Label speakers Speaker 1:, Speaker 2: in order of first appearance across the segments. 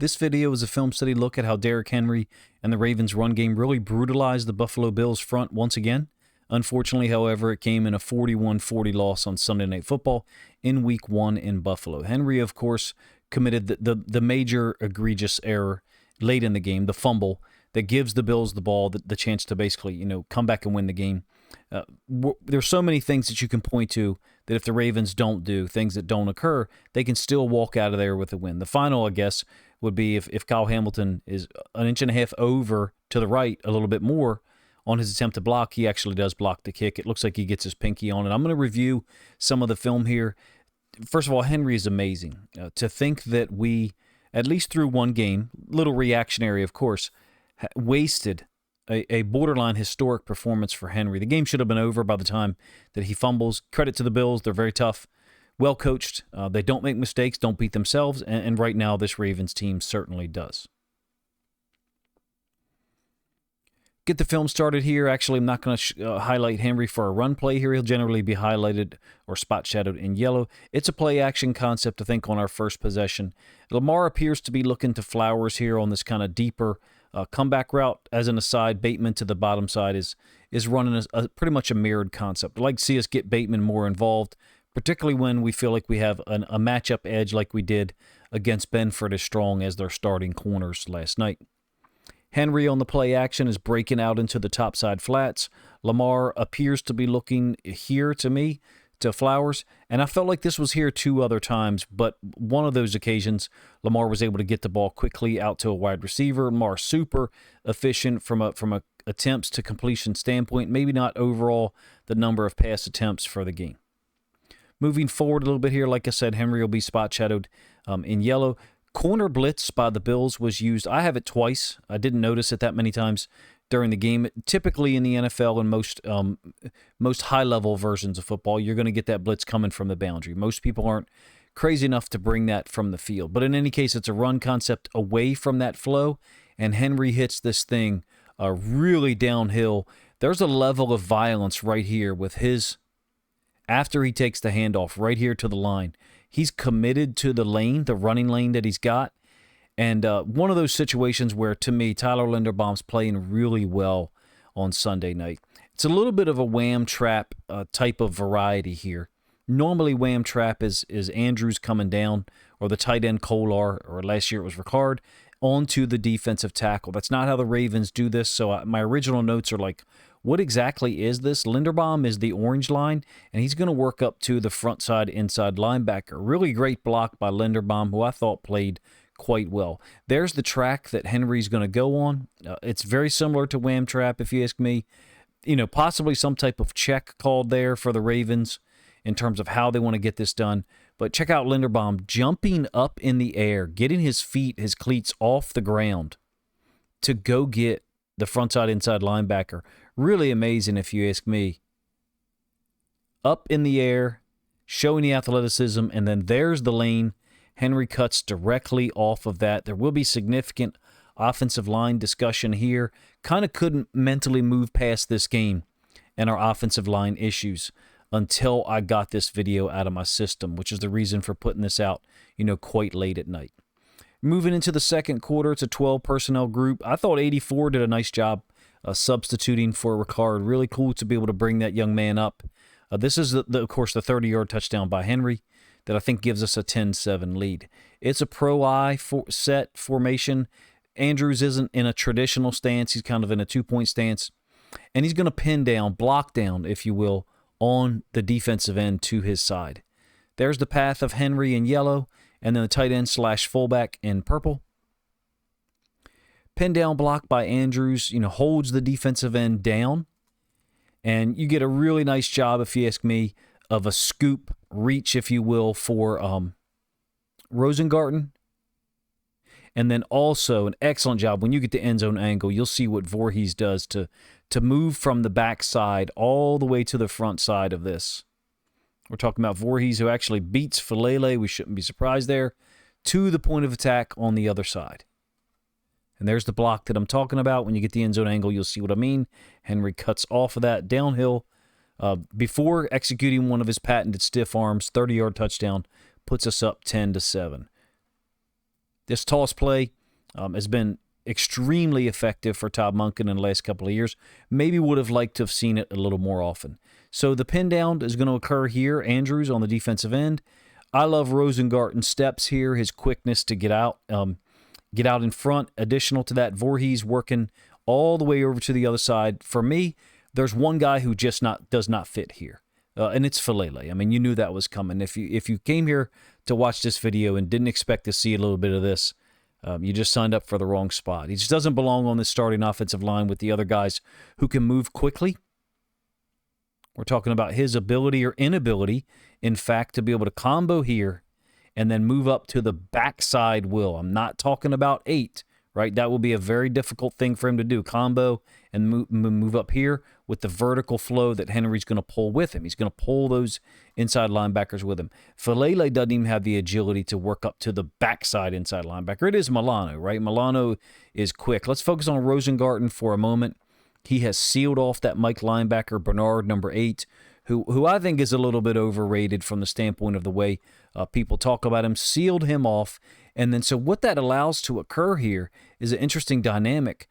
Speaker 1: This video is a film study look at how Derrick Henry and the Ravens' run game really brutalized the Buffalo Bills front once again. Unfortunately, however, it came in a 41-40 loss on Sunday Night Football in Week 1 in Buffalo. Henry, of course, committed the major egregious error late in the game, the fumble that gives the Bills the ball, the chance to basically, come back and win the game. There's so many things that you can point to that if the Ravens don't do, things that don't occur, they can still walk out of there with a win. The final, I guess, would be if Kyle Hamilton is an inch and a half over to the right a little bit more on his attempt to block. He actually does block the kick. It looks like he gets his pinky on it. I'm going to review some of the film here. First of all, Henry is amazing. To think that we, at least through one game, little reactionary, of course, wasted a borderline historic performance for Henry. The game should have been over by the time that he fumbles. Credit to the Bills. They're very tough, well coached. They don't make mistakes, don't beat themselves, and right now this Ravens team certainly does. Get the film started here. Actually, I'm not going to highlight Henry for a run play here. He'll generally be highlighted or spot shadowed in yellow. It's a play action concept, I think, on our first possession. Lamar appears to be looking to Flowers here on this kind of deeper comeback route. As an aside, Bateman to the bottom side is running pretty much a mirrored concept. I'd like to see us get Bateman more involved, particularly when we feel like we have a matchup edge like we did against Benford as strong as their starting corners last night. Henry on the play action is breaking out into the topside flats. Lamar appears to be looking here to me, to Flowers, and I felt like this was here 2 other times, but one of those occasions, Lamar was able to get the ball quickly out to a wide receiver. Lamar super efficient from a attempts to completion standpoint, maybe not overall the number of pass attempts for the game. Moving forward a little bit here, like I said, Henry will be spot shadowed in yellow. Corner blitz by the Bills was used. I have it twice. I didn't notice it that many times during the game. Typically in the NFL and most high-level versions of football, you're going to get that blitz coming from the boundary. Most people aren't crazy enough to bring that from the field. But in any case, it's a run concept away from that flow, and Henry hits this thing really downhill. There's a level of violence right here with his, after he takes the handoff right here to the line. He's committed to the lane, the running lane that he's got. And one of those situations where, to me, Tyler Linderbaum's playing really well on Sunday night. It's a little bit of a wham trap type of variety here. Normally, wham trap is Andrews coming down, or the tight end Kolar, or last year it was Ricard, onto the defensive tackle. That's not how the Ravens do this. So my original notes are like, what exactly is this? Linderbaum is the orange line, and he's going to work up to the front side inside linebacker. Really great block by Linderbaum, who I thought played quite well. There's the track that Henry's going to go on. It's very similar to wham trap, if you ask me. Possibly some type of check called there for the Ravens in terms of how they want to get this done. But check out Linderbaum jumping up in the air, getting his feet, his cleats off the ground to go get the front side inside linebacker. Really amazing, if you ask me. Up in the air, showing the athleticism, and then there's the lane. Henry cuts directly off of that. There will be significant offensive line discussion here. Kind of couldn't mentally move past this game and our offensive line issues until I got this video out of my system, which is the reason for putting this out, quite late at night. Moving into the second quarter, it's a 12 personnel group. I thought 84 did a nice job substituting for Ricard. Really cool to be able to bring that young man up. This is, of course, the 30-yard touchdown by Henry that I think gives us a 10-7 lead. It's a pro-eye set formation. Andrews isn't in a traditional stance. He's kind of in a two-point stance. And he's going to pin down, block down, if you will, on the defensive end to his side. There's the path of Henry in yellow, and then the tight end / fullback in purple. Pin down block by Andrews, holds the defensive end down. And you get a really nice job, if you ask me, of a scoop reach, if you will, for Rosengarten. And then also an excellent job when you get the end zone angle. You'll see what Voorhees does to move from the backside all the way to the front side of this. We're talking about Voorhees, who actually beats Falele. We shouldn't be surprised there, to the point of attack on the other side. And there's the block that I'm talking about. When you get the end zone angle, you'll see what I mean. Henry cuts off of that downhill before executing one of his patented stiff arms. 30-yard touchdown puts us up 10-7. This toss play has been extremely effective for Todd Monken in the last couple of years. Maybe would have liked to have seen it a little more often. So the pin down is going to occur here. Andrews on the defensive end. I love Rosengarten's steps here, his quickness to get out in front. Additional to that, Voorhees working all the way over to the other side. For me, there's one guy who just does not fit here, and it's Falele. I mean, you knew that was coming. If you came here to watch this video and didn't expect to see a little bit of this, you just signed up for the wrong spot. He just doesn't belong on this starting offensive line with the other guys who can move quickly. We're talking about his ability or inability, in fact, to be able to combo here and then move up to the backside will. I'm not talking about 8, right? That will be a very difficult thing for him to do. Combo and move up here with the vertical flow that Henry's going to pull with him. He's going to pull those inside linebackers with him. Falele doesn't even have the agility to work up to the backside inside linebacker. It is Milano, right? Milano is quick. Let's focus on Rosengarten for a moment. He has sealed off that Mike linebacker, Bernard, number 8, who I think is a little bit overrated from the standpoint of the way people talk about him. Sealed him off. And then so what that allows to occur here is an interesting dynamic.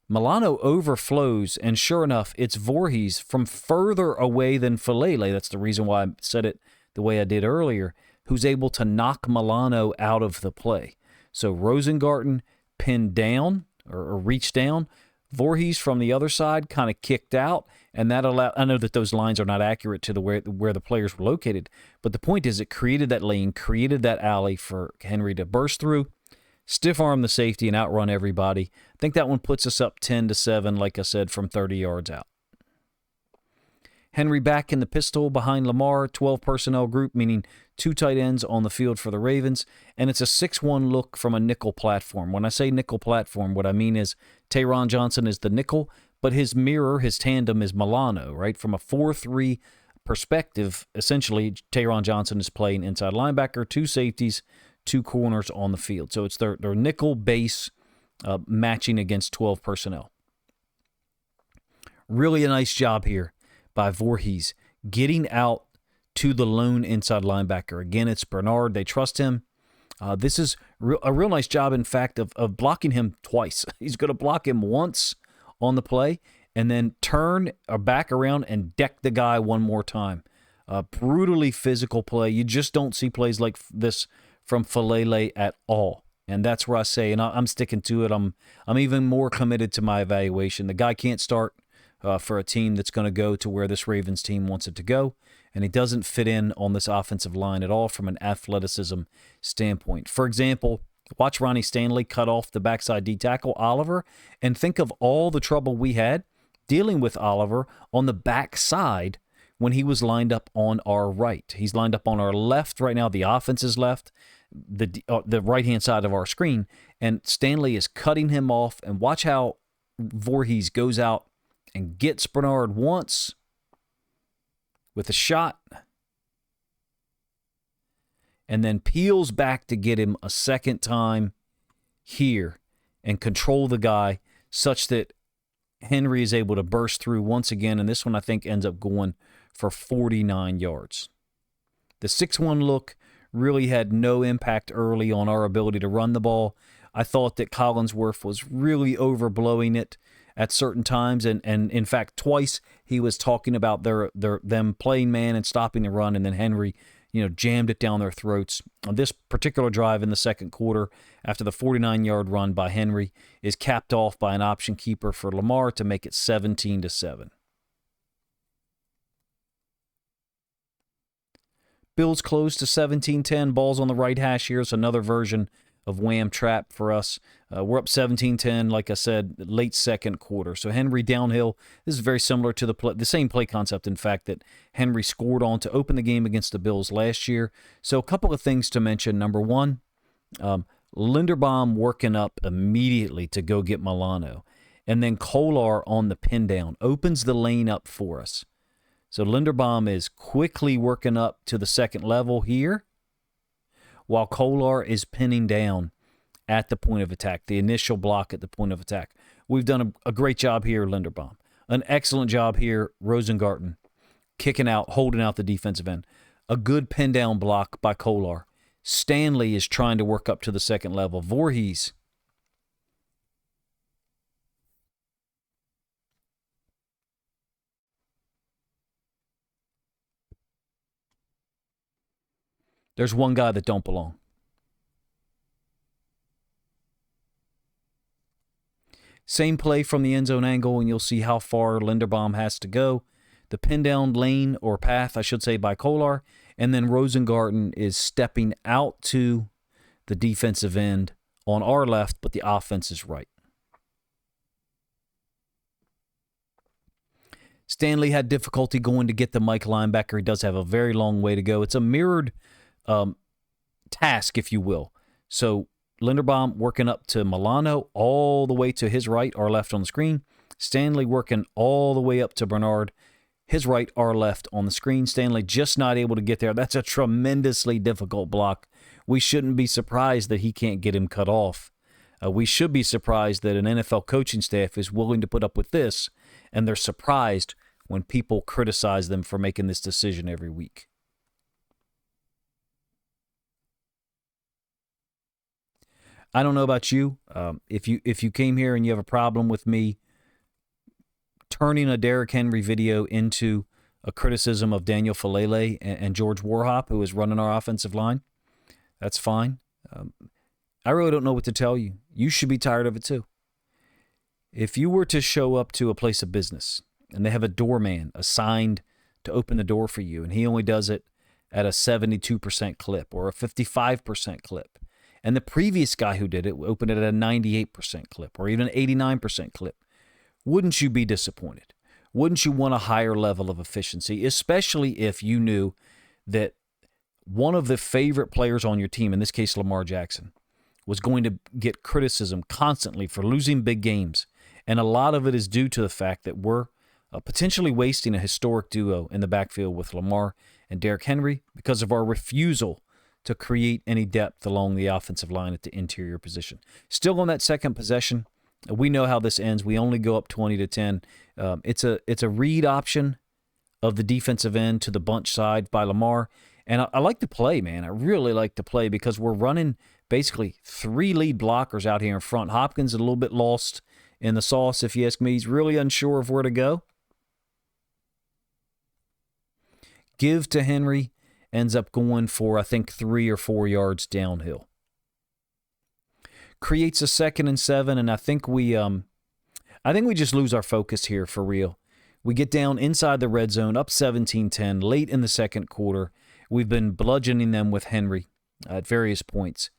Speaker 1: Milano overflows, and sure enough, it's Voorhees from further away than Falele. That's the reason why I said it the way I did earlier, who's able to knock Milano out of the play. So Rosengarten pinned down or reached down. Voorhees from the other side kind of kicked out, and that allowed. I know that those lines are not accurate to where the players were located, but the point is it created that lane, created that alley for Henry to burst through, stiff arm the safety, and outrun everybody. I think that one puts us up 10-7, like I said, from 30 yards out. Henry back in the pistol behind Lamar, 12 personnel group, meaning 2 tight ends on the field for the Ravens, and it's a 6-1 look from a nickel platform. When I say nickel platform, what I mean is Taron Johnson is the nickel, but his mirror, his tandem is Milano, right? From a 4-3 perspective, essentially, Taron Johnson is playing inside linebacker, 2 safeties, 2 corners on the field. So it's their nickel base matching against 12 personnel. Really a nice job here by Voorhees getting out to the lone inside linebacker. Again, it's Bernard. They trust him. This is a real nice job, in fact, of blocking him twice. He's going to block him once on the play and then turn back around and deck the guy one more time. Brutally physical play. You just don't see plays like this from Falele at all. And that's where I say, and I'm sticking to it, I'm even more committed to my evaluation. The guy can't start for a team that's going to go to where this Ravens team wants it to go, and he doesn't fit in on this offensive line at all from an athleticism standpoint. For example, watch Ronnie Stanley cut off the backside D-tackle, Oliver, and think of all the trouble we had dealing with Oliver on the backside when he was lined up on our right. He's lined up on our left right now. The offense is left, the right-hand side of our screen, and Stanley is cutting him off, and watch how Voorhees goes out and gets Bernard once with a shot and then peels back to get him a second time here and control the guy such that Henry is able to burst through once again, and this one I think ends up going for 49 yards. The 6-1 look really had no impact early on our ability to run the ball. I thought that Collinsworth was really overblowing it at certain times, and in fact twice he was talking about them playing man and stopping the run, and then Henry jammed it down their throats. On this particular drive in the second quarter, after the 49-yard run by Henry, is capped off by an option keeper for Lamar to make it 17-7. Bills close to 17-10. Balls on the right hash here. It's another version of Wham Trap for us. We're up 17-10, like I said, late second quarter. So Henry downhill. This is very similar to the same play concept, in fact, that Henry scored on to open the game against the Bills last year. So a couple of things to mention. Number one, Linderbaum working up immediately to go get Milano. And then Kolar on the pin down opens the lane up for us. So Linderbaum is quickly working up to the second level here, while Kolar is pinning down at the point of attack, the initial block at the point of attack. We've done a great job here, Linderbaum. An excellent job here, Rosengarten, kicking out, holding out the defensive end. A good pin down block by Kolar. Stanley is trying to work up to the second level. Voorhees. There's one guy that don't belong. Same play from the end zone angle, and you'll see how far Linderbaum has to go. The pin down lane, or path, I should say, by Kolar. And then Rosengarten is stepping out to the defensive end on our left, but the offense is right. Stanley had difficulty going to get the Mike linebacker. He does have a very long way to go. It's a mirrored task, if you will. So Linderbaum working up to Milano all the way to his right, our left on the screen. Stanley working all the way up to Bernard, his right, our left on the screen. Stanley just not able to get there. That's a tremendously difficult block. We shouldn't be surprised that he can't get him cut off. We should be surprised that an NFL coaching staff is willing to put up with this, and they're surprised when people criticize them for making this decision every week. I don't know about you. If you came here and you have a problem with me turning a Derrick Henry video into a criticism of Daniel Falele and George Warhop, who is running our offensive line, that's fine. I really don't know what to tell you. You should be tired of it too. If you were to show up to a place of business and they have a doorman assigned to open the door for you, and he only does it at a 72% clip or a 55% clip, and the previous guy who did it opened it at a 98% clip or even an 89% clip, wouldn't you be disappointed? Wouldn't you want a higher level of efficiency, especially if you knew that one of the favorite players on your team, in this case Lamar Jackson, was going to get criticism constantly for losing big games? And a lot of it is due to the fact that we're potentially wasting a historic duo in the backfield with Lamar and Derrick Henry because of our refusal to create any depth along the offensive line at the interior position. Still on that second possession, we know how this ends. We only go up 20-10. It's a read option of the defensive end to the bunch side by Lamar. And I like the play, man. I really like the play because we're running basically three lead blockers out here in front. Hopkins is a little bit lost in the sauce, if you ask me. He's really unsure of where to go. Give to Henry. Ends up going for, I think, 3 or 4 yards downhill. Creates a 2nd and 7, and I think we just lose our focus here for real. We get down inside the red zone, up 17-10, late in the second quarter. We've been bludgeoning them with Henry at various points,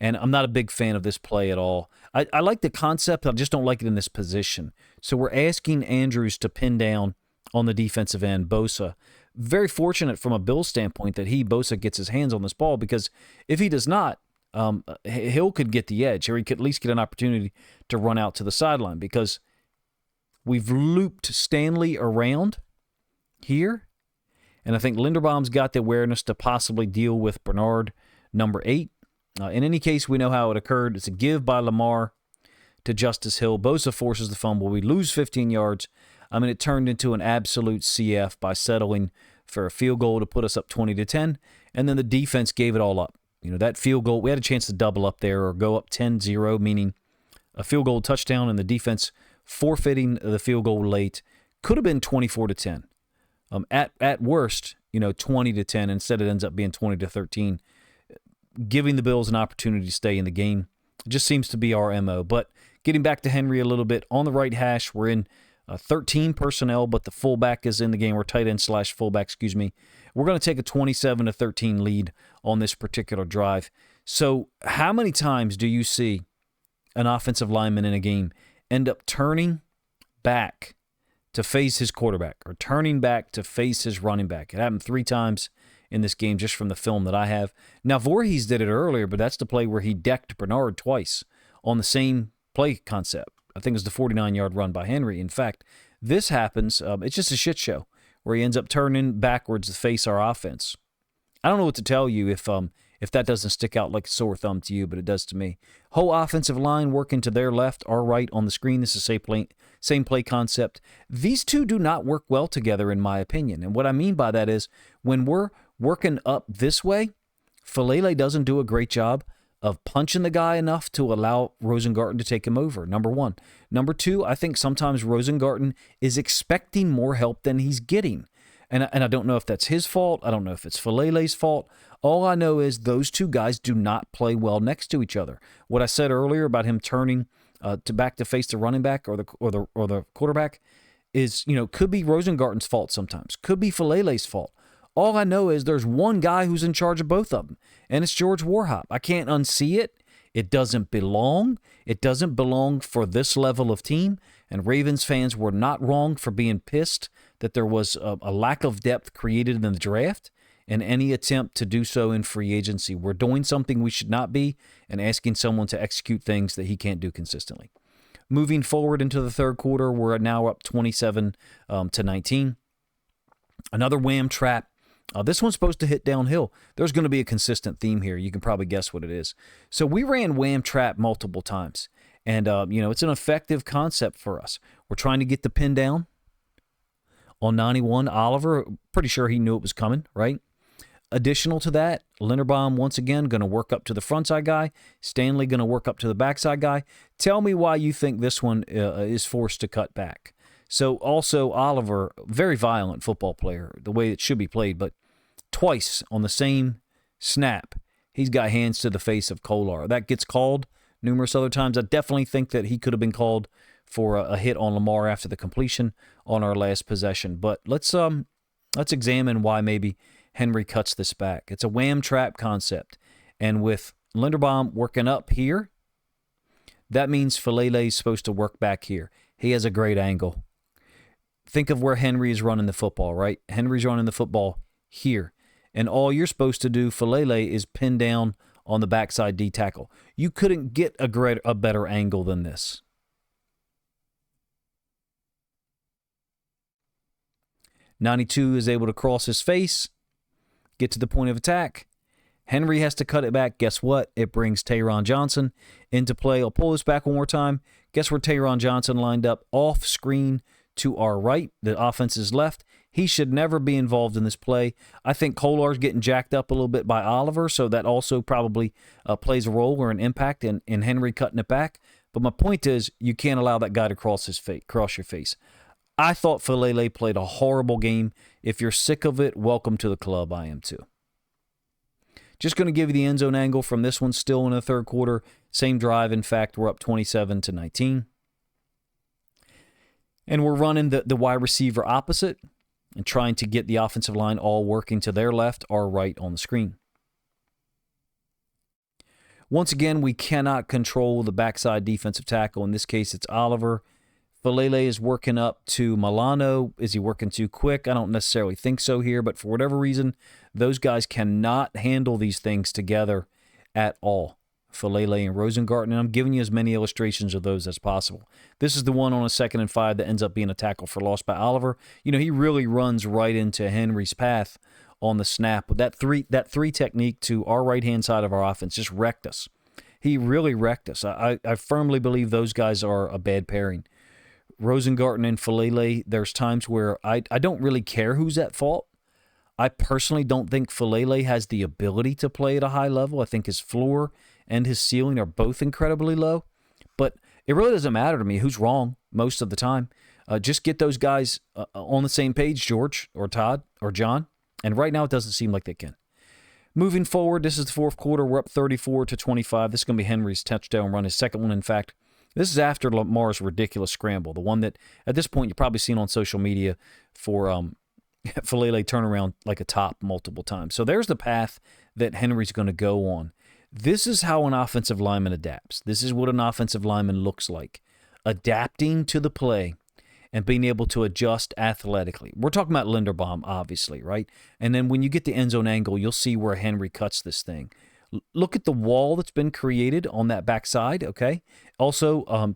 Speaker 1: and I'm not a big fan of this play at all. I like the concept, I just don't like it in this position. So we're asking Andrews to pin down on the defensive end, Bosa. Very fortunate from a Bills standpoint that Bosa gets his hands on this ball, because if he does not, Hill could get the edge, or he could at least get an opportunity to run out to the sideline, because we've looped Stanley around here, and I think Linderbaum's got the awareness to possibly deal with Bernard, number 8. In any case, we know how it occurred. It's a give by Lamar to Justice Hill. Bosa forces the fumble. We lose 15 yards. I mean, it turned into an absolute CF by settling for a field goal to put us up 20-10, and then the defense gave it all up. You know, that field goal, we had a chance to double up there or go up 10-0, meaning a field goal touchdown, and the defense forfeiting the field goal late. Could have been 24-10. At worst, 20-10. Instead, it ends up being 20-13, giving the Bills an opportunity to stay in the game. It just seems to be our MO. But getting back to Henry a little bit, on the right hash, we're in 13 personnel, but the fullback is in the game, or tight end / fullback, excuse me. We're going to take a 27-13 lead on this particular drive. So how many times do you see an offensive lineman in a game end up turning back to face his quarterback or turning back to face his running back? It happened 3 times in this game just from the film that I have. Now, Voorhees did it earlier, but that's the play where he decked Bernard twice on the same play concept. I think it was the 49-yard run by Henry. In fact, this happens, it's just a shit show where he ends up turning backwards to face our offense. I don't know what to tell you if that doesn't stick out like a sore thumb to you, but it does to me. Whole offensive line working to their left, our right on the screen. This is same play concept. These two do not work well together, in my opinion. And what I mean by that is when we're working up this way, Falele doesn't do a great job of punching the guy enough to allow Rosengarten to take him over, number one. Number two, I think sometimes Rosengarten is expecting more help than he's getting. And I don't know if that's his fault. I don't know if it's Falele's fault. All I know is those two guys do not play well next to each other. What I said earlier about him turning to face the running back or the quarterback is, could be Rosengarten's fault sometimes. Could be Falele's fault. All I know is there's one guy who's in charge of both of them, and it's George Warhop. I can't unsee it. It doesn't belong. It doesn't belong for this level of team, and Ravens fans were not wrong for being pissed that there was a lack of depth created in the draft and any attempt to do so in free agency. We're doing something we should not be and asking someone to execute things that he can't do consistently. Moving forward into the third quarter, we're now up 27 to 19. Another wham trap. This one's supposed to hit downhill. There's going to be a consistent theme here. You can probably guess what it is. So we ran wham trap multiple times. And, it's an effective concept for us. We're trying to get the pin down on 91. Oliver, pretty sure he knew it was coming, right? Additional to that, Linderbaum, once again, going to work up to the frontside guy. Stanley going to work up to the backside guy. Tell me why you think this one is forced to cut back. So also Oliver, very violent football player, the way it should be played, but twice on the same snap, he's got hands to the face of Kolar. That gets called numerous other times. I definitely think that he could have been called for a hit on Lamar after the completion on our last possession. But let's examine why maybe Henry cuts this back. It's a wham trap concept. And with Linderbaum working up here, that means Falele is supposed to work back here. He has a great angle. Think of where Henry is running the football, right? Henry's running the football here. And all you're supposed to do, Falele, is pin down on the backside D tackle. You couldn't get a better angle than this. .92 is able to cross his face, get to the point of attack. Henry has to cut it back. Guess what? It brings Taron Johnson into play. I'll pull this back one more time. Guess where Taron Johnson lined up? Off screen to our right. The offense is left. He should never be involved in this play. I think Kolar's getting jacked up a little bit by Oliver, so that also probably plays a role or an impact in Henry cutting it back. But my point is, you can't allow that guy to cross your face. I thought Falele played a horrible game. If you're sick of it, welcome to the club. I am too. Just going to give you the end zone angle from this one, still in the third quarter. Same drive. In fact, we're up 27 to 19. And we're running the wide receiver opposite and trying to get the offensive line all working to their left, our right on the screen. Once again, we cannot control the backside defensive tackle. In this case, it's Oliver. Falele is working up to Milano. Is he working too quick? I don't necessarily think so here, but for whatever reason, those guys cannot handle these things together at all. Falele and Rosengarten, and I'm giving you as many illustrations of those as possible. This is the one on a 2nd and 5 that ends up being a tackle for loss by Oliver. He really runs right into Henry's path on the snap. That three technique to our right-hand side of our offense just wrecked us. He really wrecked us. I firmly believe those guys are a bad pairing. Rosengarten and Falele, there's times where I don't really care who's at fault. I personally don't think Falele has the ability to play at a high level. I think his floor and his ceiling are both incredibly low. But it really doesn't matter to me who's wrong most of the time. Just get those guys on the same page, George or Todd or John. And right now it doesn't seem like they can. Moving forward, this is the fourth quarter. We're up 34 to 25. This is going to be Henry's touchdown run, his second one, in fact. This is after Lamar's ridiculous scramble, the one that at this point you've probably seen on social media for Falele turnaround like a top multiple times. So there's the path that Henry's going to go on. This is how an offensive lineman adapts. This is what an offensive lineman looks like. Adapting to the play and being able to adjust athletically. We're talking about Linderbaum, obviously, right? And then when you get the end zone angle, you'll see where Henry cuts this thing. Look at the wall that's been created on that backside, okay? Also,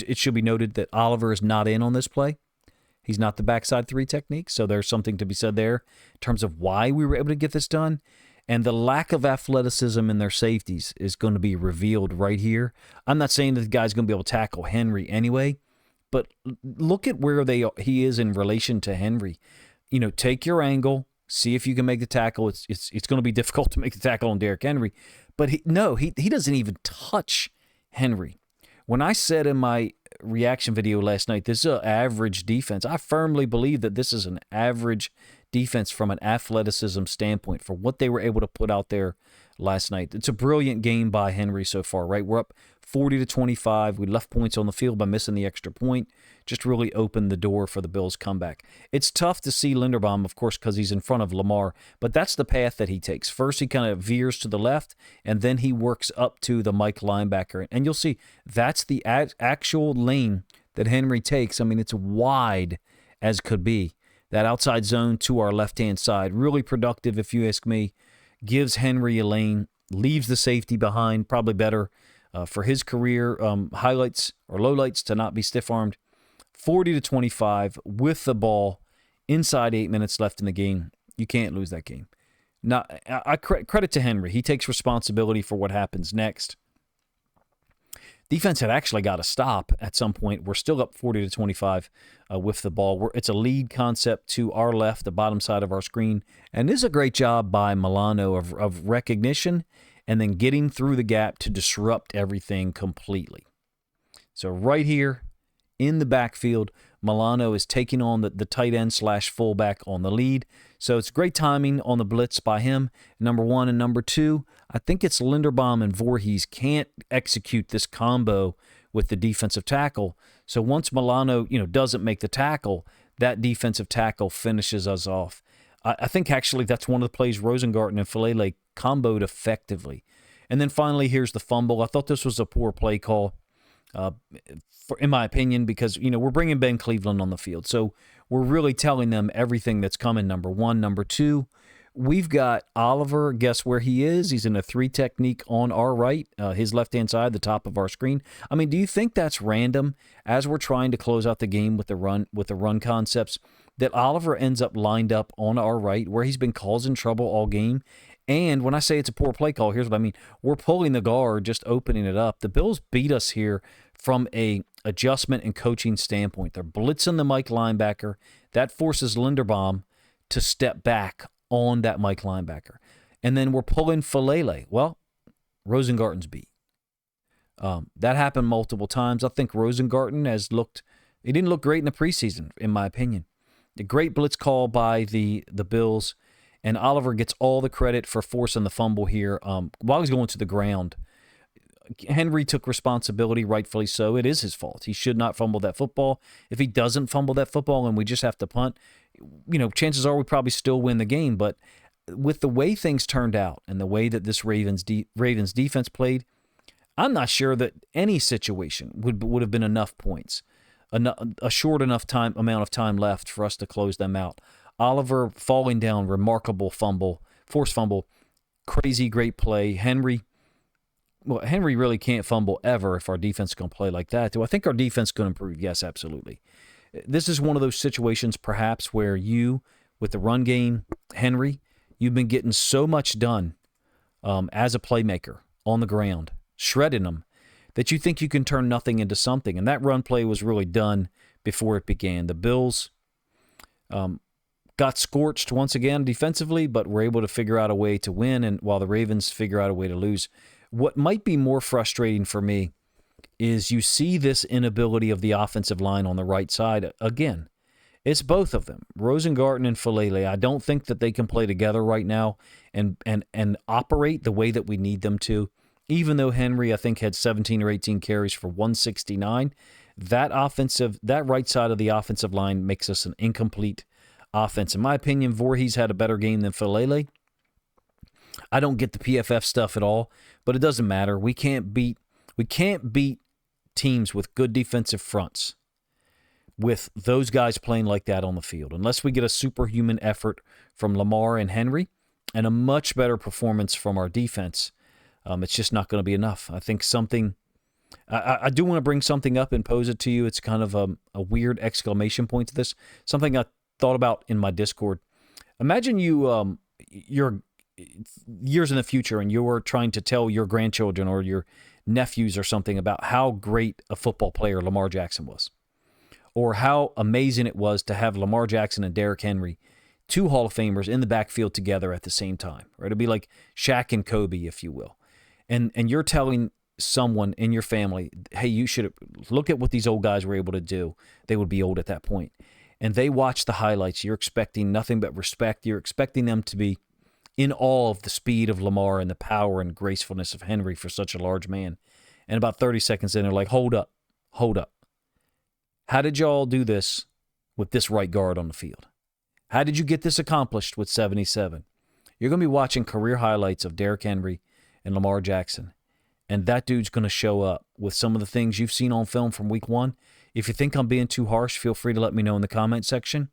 Speaker 1: it should be noted that Oliver is not in on this play. He's not the backside three technique, so there's something to be said there in terms of why we were able to get this done. And the lack of athleticism in their safeties is going to be revealed right here. I'm not saying that the guy's going to be able to tackle Henry anyway, but look at where he is in relation to Henry. Take your angle, See if you can make the tackle. It's going to be difficult to make the tackle on Derrick Henry. But he doesn't even touch Henry. When I said in my reaction video last night, this is an average defense, I firmly believe that this is an average defense from an athleticism standpoint for what they were able to put out there last night. It's a brilliant game by Henry so far, right? We're up 40-25. We left points on the field by missing the extra point. Just really opened the door for the Bills' comeback. It's tough to see Linderbaum, of course, because he's in front of Lamar, but that's the path that he takes. First, he kind of veers to the left, and then he works up to the Mike linebacker. And you'll see that's the actual lane that Henry takes. I mean, it's wide as could be. That outside zone to our left-hand side. Really productive, if you ask me. Gives Henry a lane, leaves the safety behind, probably better for his career. Highlights or lowlights to not be stiff-armed. 40-25 with the ball inside 8 minutes left in the game. You can't lose that game. Now, I credit to Henry. He takes responsibility for what happens next. Defense had actually got to stop at some point. We're still up 40-25 with the ball. It's a lead concept to our left, the bottom side of our screen. And this is a great job by Milano of recognition and then getting through the gap to disrupt everything completely. So right here in the backfield, Milano is taking on the tight end / fullback on the lead. So it's great timing on the blitz by him, number one. And number two, I think it's Linderbaum and Voorhees can't execute this combo with the defensive tackle. So once Milano, doesn't make the tackle, that defensive tackle finishes us off. I think actually that's one of the plays Rosengarten and Filele comboed effectively. And then finally, here's the fumble. I thought this was a poor play call. In my opinion, because, we're bringing Ben Cleveland on the field. So we're really telling them everything that's coming, number one. Number two, we've got Oliver. Guess where he is? He's in a 3 technique on our right, his left-hand side, the top of our screen. I mean, do you think that's random as we're trying to close out the game with the run concepts that Oliver ends up lined up on our right where he's been causing trouble all game? And when I say it's a poor play call, here's what I mean. We're pulling the guard, just opening it up. The Bills beat us here from a adjustment and coaching standpoint. They're blitzing the Mike linebacker. That forces Linderbaum to step back on that Mike linebacker. And then we're pulling Filele. Well, Rosengarten's beat. That happened multiple times. I think Rosengarten he didn't look great in the preseason, in my opinion. A great blitz call by the Bills. And Oliver gets all the credit for forcing the fumble here while he's going to the ground. Henry took responsibility, rightfully so. It is his fault. He should not fumble that football. If he doesn't fumble that football and we just have to punt, chances are we probably still win the game. But with the way things turned out and the way that this Ravens defense played, I'm not sure that any situation would have been enough points, a short enough amount of time left for us to close them out. Oliver falling down, remarkable fumble, forced fumble, crazy great play. Henry really can't fumble ever if our defense is going to play like that. Do I think our defense is going to improve? Yes, absolutely. This is one of those situations perhaps where you, with the run game, Henry, you've been getting so much done as a playmaker on the ground, shredding them, that you think you can turn nothing into something. And that run play was really done before it began. The Bills got scorched once again defensively, but were able to figure out a way to win, and while the Ravens figure out a way to lose. What might be more frustrating for me is you see this inability of the offensive line on the right side. Again, it's both of them, Rosengarten and Filele. I don't think that they can play together right now and operate the way that we need them to. Even though Henry, I think, had 17 or 18 carries for 169, that right side of the offensive line makes us an incomplete offense. In my opinion, Voorhees had a better game than Filele. I don't get the PFF stuff at all, but it doesn't matter. We can't beat teams with good defensive fronts with those guys playing like that on the field, unless we get a superhuman effort from Lamar and Henry and a much better performance from our defense. It's just not going to be enough. I think I do want to bring something up and pose it to you. It's kind of a weird exclamation point to this. Something I thought about in my Discord. Imagine you're years in the future and you're trying to tell your grandchildren or your nephews or something about how great a football player Lamar Jackson was, or how amazing it was to have Lamar Jackson and Derrick Henry two Hall of Famers in the backfield together at the same time, right? It'd be like Shaq and Kobe, if you will. And you're telling someone in your family, hey, you should look at what these old guys were able to do. They would be old at that point. And they watch the highlights. You're expecting nothing but respect. You're expecting them to be in awe of the speed of Lamar and the power and gracefulness of Henry for such a large man. And about 30 seconds in, they're like, hold up. How did y'all do this with this right guard on the field? How did you get this accomplished with 77? You're going to be watching career highlights of Derrick Henry and Lamar Jackson, and that dude's going to show up with some of the things you've seen on film from week 1. If you think I'm being too harsh, feel free to let me know in the comment section.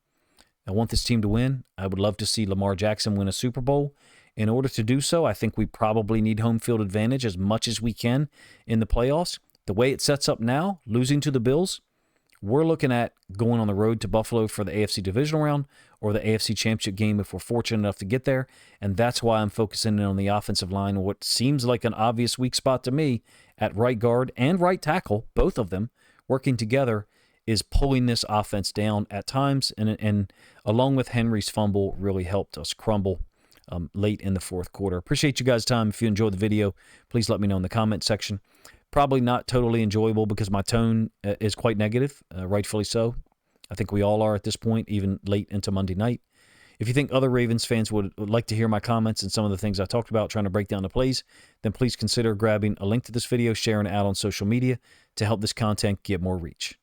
Speaker 1: I want this team to win. I would love to see Lamar Jackson win a Super Bowl. In order to do so, I think we probably need home field advantage as much as we can in the playoffs. The way it sets up now, losing to the Bills, we're looking at going on the road to Buffalo for the AFC divisional round or the AFC championship game if we're fortunate enough to get there. And that's why I'm focusing in on the offensive line, what seems like an obvious weak spot to me at right guard and right tackle, both of them working together, is pulling this offense down at times. And along with Henry's fumble, really helped us crumble late in the fourth quarter. Appreciate you guys' time. If you enjoyed the video, please let me know in the comment section. Probably not totally enjoyable because my tone is quite negative, rightfully so. I think we all are at this point, even late into Monday night. If you think other Ravens fans would like to hear my comments and some of the things I talked about trying to break down the plays, then please consider grabbing a link to this video, sharing it out on social media to help this content get more reach.